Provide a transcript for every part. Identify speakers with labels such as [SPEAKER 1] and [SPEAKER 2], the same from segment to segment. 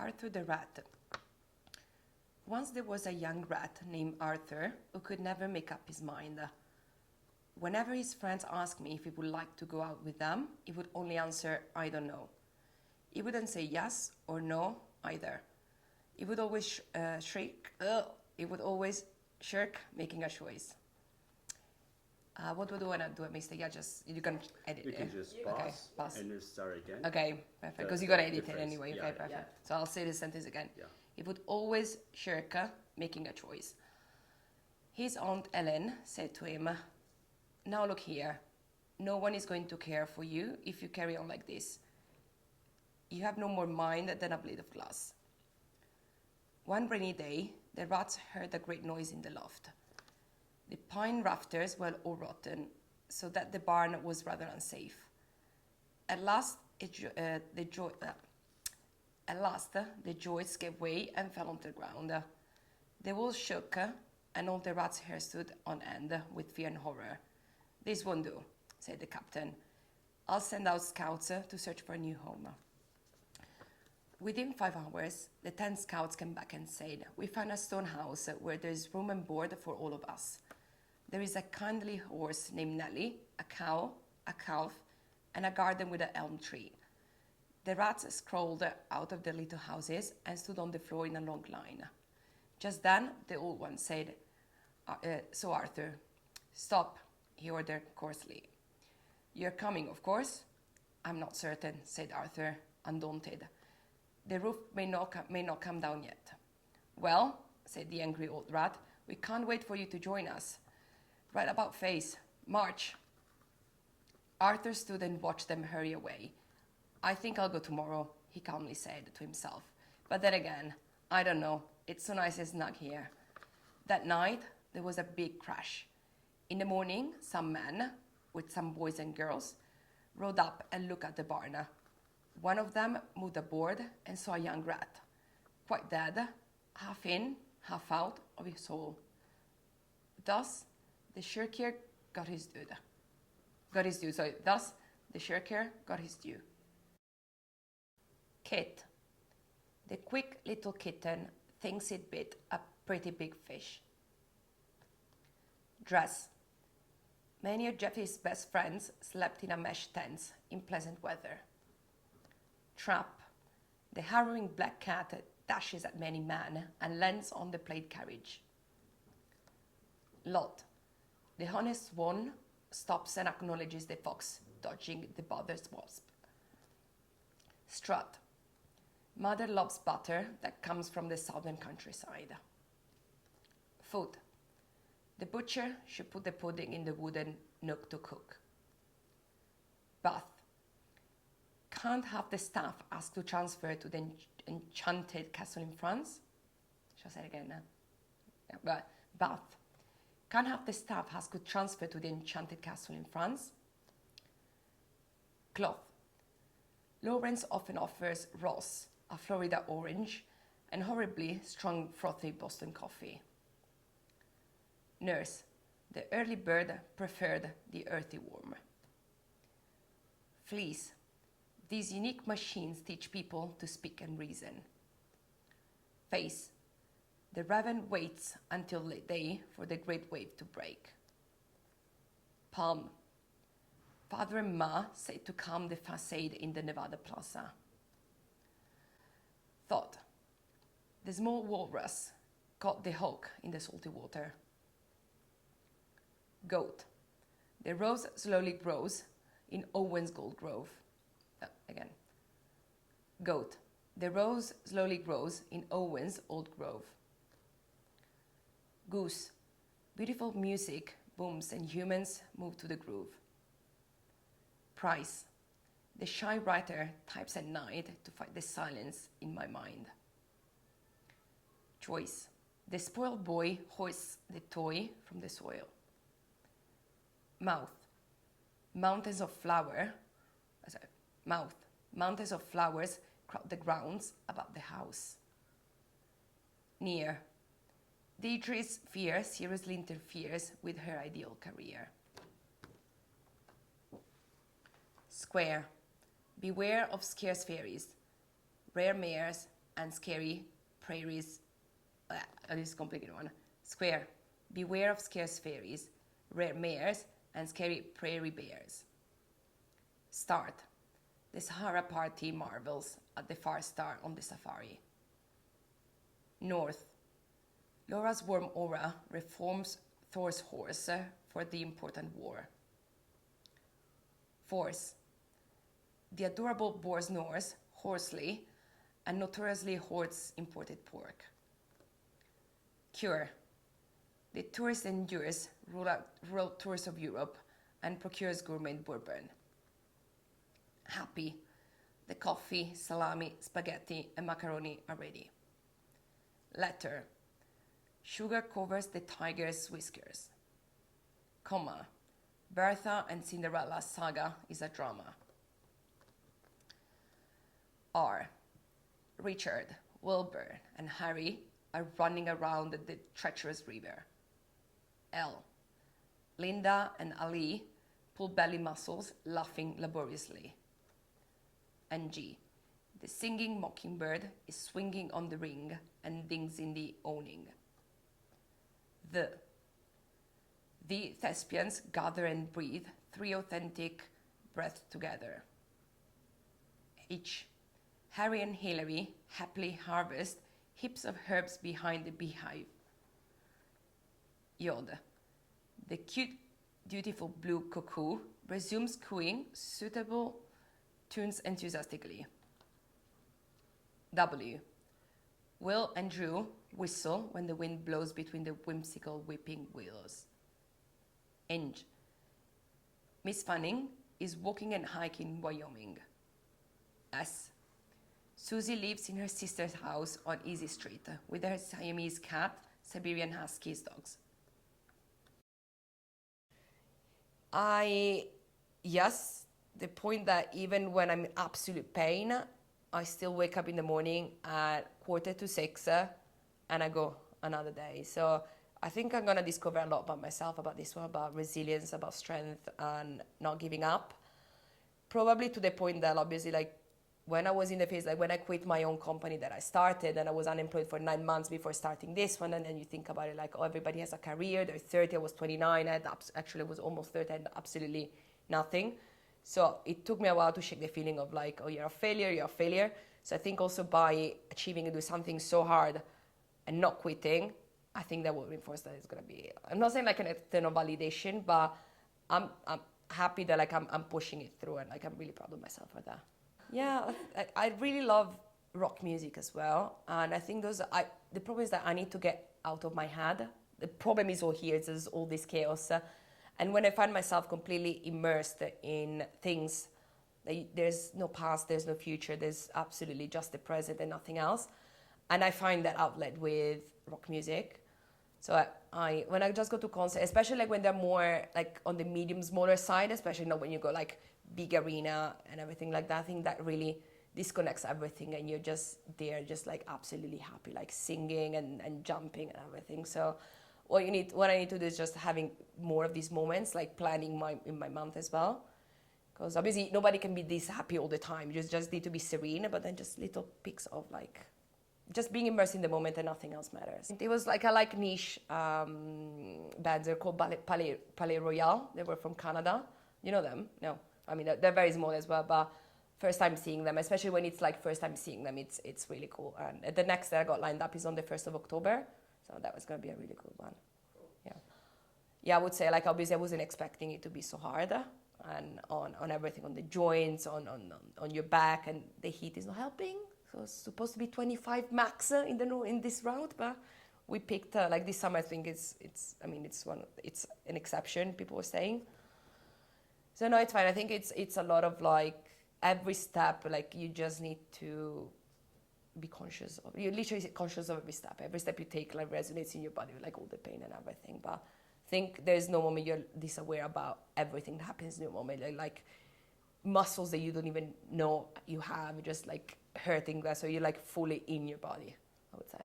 [SPEAKER 1] Arthur the Rat. Once there was a young rat named Arthur who could never make up his mind. Whenever his friends asked me if he would like to go out with them, he would only answer, I don't know. He wouldn't say yes or no either. He would always he would always shirk making a choice. What do when I do a mistake? You can edit it.
[SPEAKER 2] You can just pause and just start again.
[SPEAKER 1] Okay, perfect. Because you gotta edit it
[SPEAKER 2] phrase.
[SPEAKER 1] anyway.
[SPEAKER 2] Yeah.
[SPEAKER 1] Okay, perfect.
[SPEAKER 3] Yeah.
[SPEAKER 1] So I'll say the sentence again.
[SPEAKER 2] Yeah.
[SPEAKER 1] He would always shirk making a choice. His aunt Ellen said to him, "Now look here. No one is going to care for you if you carry on like this. You have no more mind than a blade of glass." One rainy day, the rats heard a great noise in the loft. The pine rafters were all rotten, so that the barn was rather unsafe. At last, the joists gave way and fell on the ground. The walls shook, and all the rats' hair stood on end with fear and horror. "This won't do," said the captain. "I'll send out scouts to search for a new home." Within 5 hours, the 10 scouts came back and said, "We found a stone house where there is room and board for all of us. There is a kindly horse named Nellie, a cow, a calf, and a garden with an elm tree." The rats crawled out of their little houses and stood on the floor in a long line. Just then, the old one said, "So Arthur, stop," he ordered coarsely. "You're coming, of course?" "I'm not certain," said Arthur, undaunted. "The roof may not come down yet." "Well," said the angry old rat, "we can't wait for you to join us. Right about face. March." Arthur stood and watched them hurry away. "I think I'll go tomorrow," he calmly said to himself. "But then again, I don't know. It's so nice and snug here." That night, there was a big crash. In the morning, some men, with some boys and girls, rode up and looked at the barn. One of them moved aboard and saw a young rat, quite dead, half in, half out of his hole. Thus, the shirker got his due. Thus, the shirker got his due. Kit. The quick little kitten thinks it bit a pretty big fish. Dress. Many of Jeffy's best friends slept in a mesh tent in pleasant weather. Trap. The harrowing black cat dashes at many men and lands on the plate carriage. Lot. The honest swan stops and acknowledges the fox dodging the bothered wasp. Strut. Mother loves butter that comes from the southern countryside. Food. The butcher should put the pudding in the wooden nook to cook. Bath. Can't have the staff asked to transfer to the enchanted castle in France? Shall I say it again? Yeah, bath. Can't have the staff asked to transfer to the enchanted castle in France? Cloth. Lawrence often offers Ross a Florida orange and horribly strong frothy Boston coffee. Nurse. The early bird preferred the earthy worm. Fleece. These unique machines teach people to speak and reason. Face. The raven waits until late day for the great wave to break. Palm. Father and Ma say to calm the facade in the Nevada Plaza. Thought. The small walrus caught the hawk in the salty water. Goat. The rose slowly grows in Owen's gold grove. Again. Goat. The rose slowly grows in Owen's old grove. Goose. Beautiful music booms and humans move to the groove. Price. The shy writer types at night to fight the silence in my mind. Choice. The spoiled boy hoists the toy from the soil. Mouth. Mountains of flowers crowd the grounds about the house. Near. Deirdre's fear seriously interferes with her ideal career. Square. Beware of scarce fairies, rare mares, and scary prairies. This is a complicated one. Square. Beware of scarce fairies, rare mares, and scary prairie bears. Start. The Sahara party marvels at the far star on the safari. North. Laura's warm aura reforms Thor's horse for the important war. Force. The adorable boar's nose, hoarsely, and notoriously hoards imported pork. Cure. The tourist endures rural tours of Europe and procures gourmet bourbon. Happy. The coffee, salami, spaghetti, and macaroni are ready. Letter. Sugar covers the tiger's whiskers. Comma. Bertha and Cinderella's saga is a drama. R. Richard, Wilbur, and Harry are running around the treacherous river. L. Linda and Ali pull belly muscles, laughing laboriously. And G. The singing mockingbird is swinging on the ring and dings in the awning. The thespians gather and breathe 3 authentic breaths together. H. Harry and Hilary happily harvest heaps of herbs behind the beehive. Yod. The cute, dutiful blue cuckoo resumes cooing suitable tunes enthusiastically. W. Will and Drew whistle when the wind blows between the whimsical whipping willows. Eng. Miss Fanning is walking and hiking in Wyoming. S. Susie lives in her sister's house on Easy Street with her Siamese cat, Siberian Huskies dogs. Yes, the point that even when I'm in absolute pain, I still wake up in the morning at 5:45 and I go another day. So I think I'm going to discover a lot about myself, about this one, about resilience, about strength and not giving up. Probably to the point that obviously like when I was in the phase, like when I quit my own company that I started and I was unemployed for 9 months before starting this one, and then you think about it like, oh, everybody has a career, they're 30, I was 29, I was almost 30, I had absolutely nothing. So it took me a while to shake the feeling of like, oh, you're a failure. So I think also by achieving and do something so hard and not quitting, I think that will reinforce that it's going to be, I'm not saying like an external validation, but I'm happy that like I'm pushing it through and like I'm really proud of myself for that. Yeah, I really love rock music as well. And I think the problem is that I need to get out of my head. The problem is all here, there's all this chaos. And when I find myself completely immersed in things, there's no past, there's no future, there's absolutely just the present and nothing else. And I find that outlet with rock music. So when I just go to concerts, especially like when they're more like on the medium, smaller side, especially not when you go like big arena and everything like that, I think that really disconnects everything and you're just there, just like absolutely happy, like singing and jumping and everything. So what I need to do is just having more of these moments, like planning in my month as well. Because obviously nobody can be this happy all the time. You just need to be serene, but then just little peaks of like, just being immersed in the moment and nothing else matters. It was like, I like niche bands. They're called Palais Royale. They were from Canada. You know them? No. I mean, they're very small as well, but first time seeing them, especially when it's like first time seeing them, it's really cool. And the next that I got lined up is on the 1st of October. So that was going to be a really good one. Yeah, I would say like obviously I wasn't expecting it to be so hard and on everything, on the joints, on your back, and the heat is not helping. So it's supposed to be 25 max in this round, but we picked like this summer. I think it's an exception. People were saying. So no, it's fine. I think it's a lot of like every step. Like you just need to be conscious of. You're literally conscious of every step. Every step you take like resonates in your body, like all the pain and everything. But I think there's no moment you're this aware about everything that happens in your moment. Like muscles that you don't even know you have, just like hurting that, so you're like fully in your body, I would say.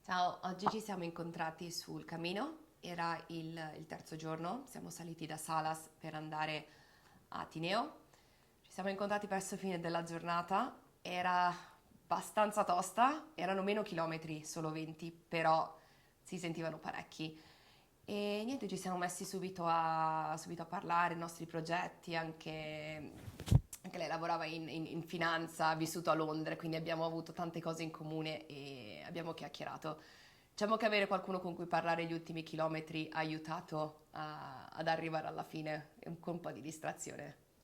[SPEAKER 1] Ciao, oggi ci siamo incontrati sul Camino, era il terzo giorno, siamo saliti da Salas per andare a Tineo, ci siamo incontrati verso fine della giornata, era abbastanza tosta, erano meno chilometri, solo 20, però si sentivano parecchi. E niente, ci siamo messi subito a parlare, i nostri progetti, anche lei lavorava in finanza, ha vissuto a Londra, quindi abbiamo avuto tante cose in comune e abbiamo chiacchierato. Diciamo che avere qualcuno con cui parlare gli ultimi chilometri ha aiutato ad arrivare alla fine, un po' di distrazione.